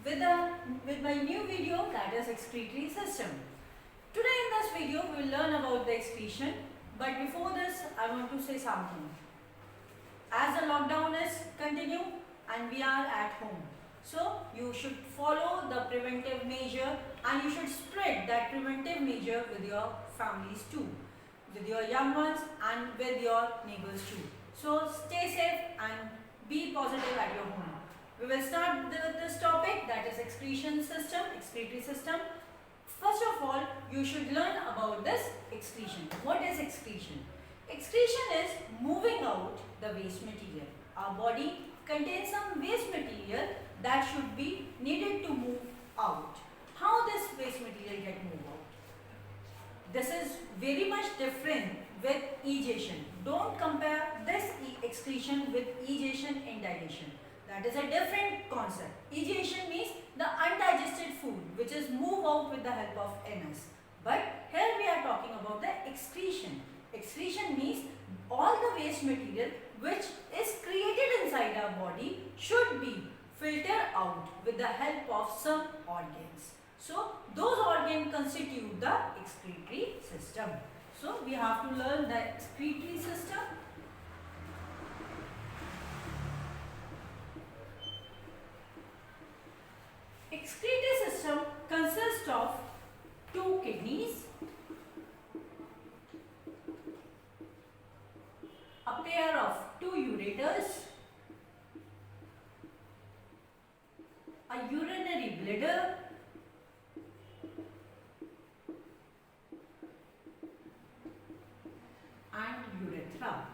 with, with my new video, that is excretory system. Today in this video we will learn about the excretion, but before this I want to say something. As the lockdown is continue and we are at home, so you should follow the preventive measure and you should spread that preventive measure with your families too, with your young ones and with your neighbors too. So stay safe and be positive at your home. We will start with this topic, that is excretion system, excretory system. First of all, you should learn about this excretion. What is excretion? Excretion is moving out the waste material. Our body contains some waste material that should be needed to move out. How this waste material get moved out? This is very much different with egestion. Don't compare this excretion with egestion and digestion. That is a different concept. Egestion means the undigested food which is moved out with the help of anus. But here we are talking about the excretion. Excretion means all the waste material which is created inside our body should be filtered out with the help of some organs. So those organs constitute the excretory system. So we have to learn the excretory system. Excretory system consists of two kidneys, a pair of two ureters, a urinary bladder, and urethra.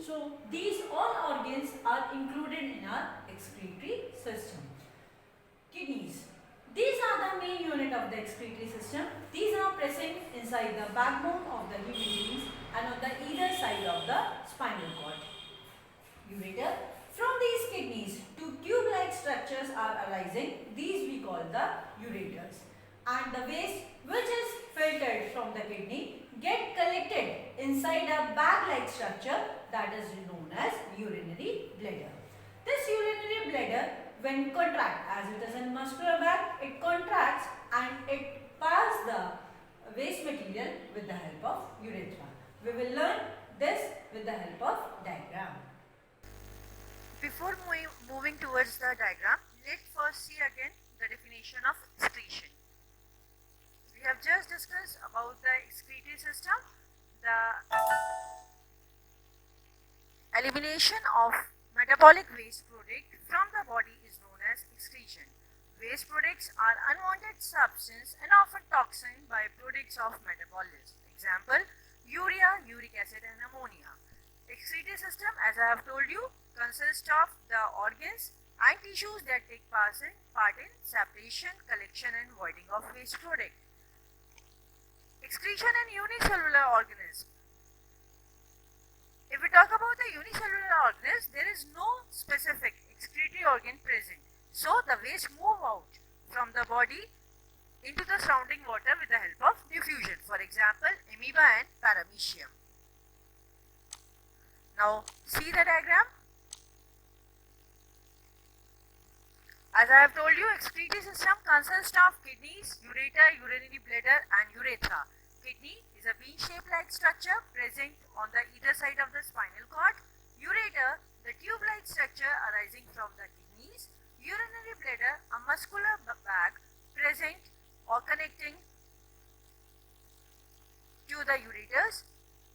So these all organs are included in our excretory system. Kidneys. These are the main unit of the excretory system. These are present inside the backbone of the human beings and on the either side of the spinal cord. Ureter. From these kidneys, two tube-like structures are arising. These we call the ureters. And the waste which is filtered from the kidney get collected inside a bag-like structure that is known as urinary bladder. This urinary bladder, when contract, as it is in muscular bag, it contracts and it passes the waste material with the help of urethra. We will learn this with the help of diagram. Before moving towards the diagram, let's first see again the definition of excretion. We have just discussed about the excretory system. The elimination of metabolic waste product from the body is known as excretion. Waste products are unwanted substance and often toxin byproducts of metabolism. Example, urea, uric acid and ammonia. Excretory system, as I have told you, consists of the organs and tissues that take part in separation, collection and voiding of waste product. Excretion in unicellular organism. If we talk about the unicellular organism, there is no specific excretory organ present. So the waste move out from the body into the surrounding water with the help of diffusion. For example, amoeba and paramecium. Now see the diagram. As I have told you, excretory system consists of kidneys, ureter, urinary bladder and urethra. Kidney is a bean-shaped like structure present on the either side of the spinal cord. Ureter, the tube-like structure arising from the kidneys. Urinary bladder, a muscular bag present or connecting to the ureters.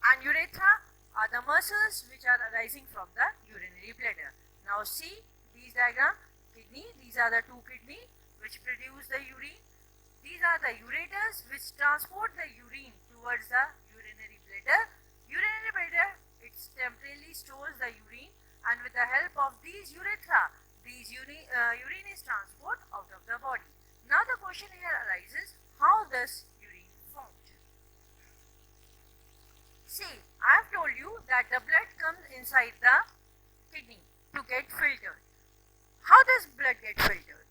And urethra are the muscles which are arising from the urinary bladder. Now see these diagram. Kidney, these are the two kidney which produce the urine. These are the ureters which transport the urine towards the urinary bladder. Urinary bladder, it temporarily stores the urine and with the help of these urethra, these urine is transported out of the body. Now the question here arises, how does urine formed? See, I have told you that the blood comes inside the kidney to get filtered. How does blood get filtered?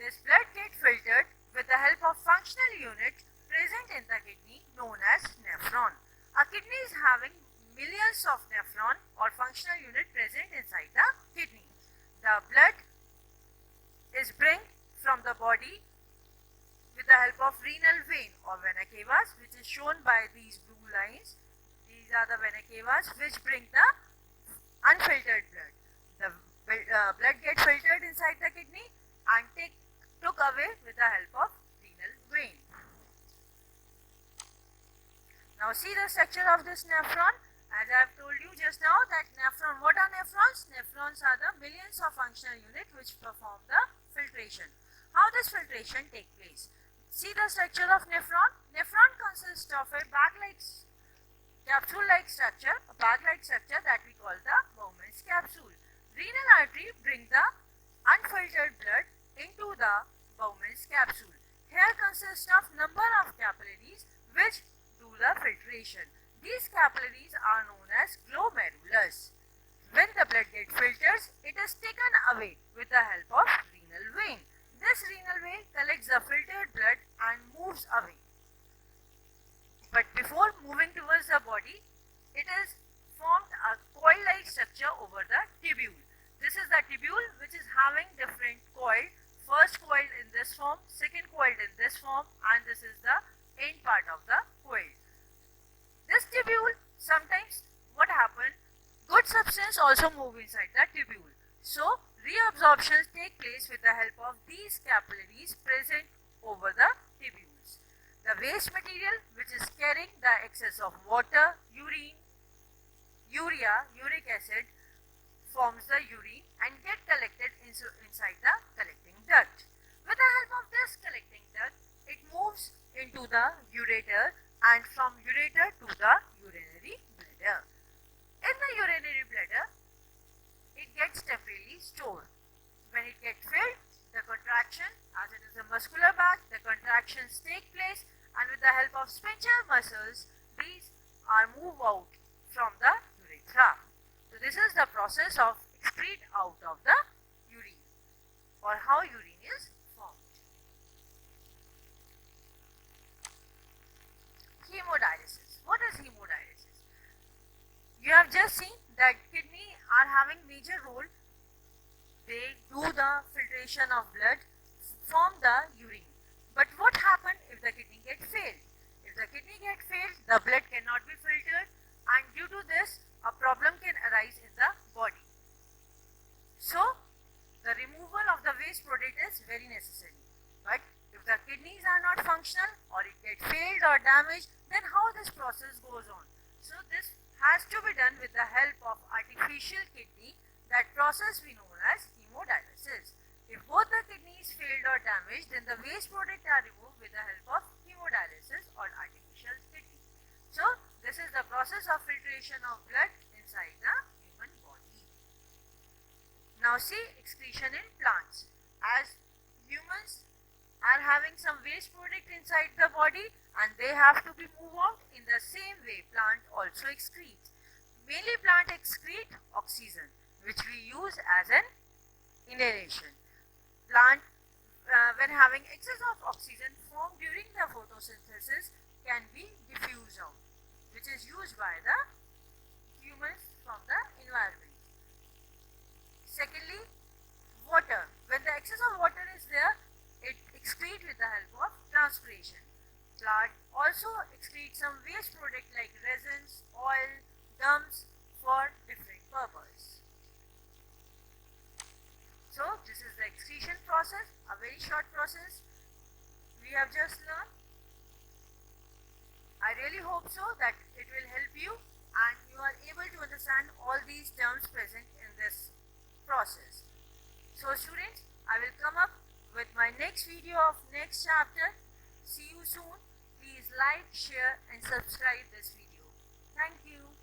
This blood gets filtered with the help of functional unit present in the kidney known as nephron. A kidney is having millions of nephron or functional unit present inside the kidney. the blood is bring from the body with the help of renal vein or vena cavas, which is shown by these blue lines. These are the vena cavas which bring the unfiltered blood. The blood gets filtered inside the kidney and took away with the help of renal vein. Now see the structure of this nephron. As I have told you just now that nephron, what are nephrons? Nephrons are the millions of functional units which perform the filtration. How does filtration take place? See the structure of nephron. Nephron consists of a bag-like capsule-like structure, a bag-like structure that we call the Bowman's capsule. Renal artery bring the unfiltered blood into the Bowman's capsule. Here consists of number of capillaries which do the filtration. These capillaries are known as glomerulus. When the blood gets filtered, it is taken away with the help of renal vein. This renal vein collects the filtered blood and moves away. But before moving towards the body, it is formed a coil-like structure over the tubule. This is the tubule which is having different coil. First coil in this form, second coil in this form, and this is the end part of the coil. This tubule, sometimes what happens, good substance also move inside the tubule. So reabsorptions take place with the help of these capillaries present over the tubules. The waste material which is carrying the excess of water, urine, urea, uric acid forms the urine and get collected inside the collecting duct. With the help of this collecting duct, it moves into the ureter and from ureter to the urinary bladder. In the urinary bladder, it gets temporarily stored. When it gets filled, the contraction, as it is a muscular bag, the contractions take place and with the help of sphincter muscles, these are moved out from the urethra. So this is the process of excrete out of the urine or how urine is formed. Hemodialysis. What is hemodialysis? You have just seen that kidney are having major role. They do the filtration of blood from the urine. But what happens if the kidney gets failed? If the kidney gets failed, the blood cannot be filtered and due to this, a problem can arise in the body. So, the removal of the waste product is very necessary. But if the kidneys are not functional or it gets failed or damaged, then how this process goes on? So, this has to be done with the help of artificial kidney. That process we know as hemodialysis. If both the kidneys failed or damaged, then the waste product are removed with the help of hemodialysis or artificial kidney. So, this is the process of filtration of blood inside the human body. Now see excretion in plants. As humans are having some waste product inside the body and they have to be moved out, in the same way plant also excretes. Mainly plant excrete oxygen, which we use as an inhalation. Plant when having excess of oxygen formed during the photosynthesis can be diffused out, which is used by the humans from the environment. Secondly, water. When the excess of water is there, it excretes with the help of transpiration. Plant also excretes some waste product like resins, oil, gums for different purpose. So this is the excretion process, a very short process we have just learned. I really hope so that it will help you and you are able to understand all these terms present in this process. So students, I will come up with my next video of next chapter. See you soon. Please like, share and subscribe this video. Thank you.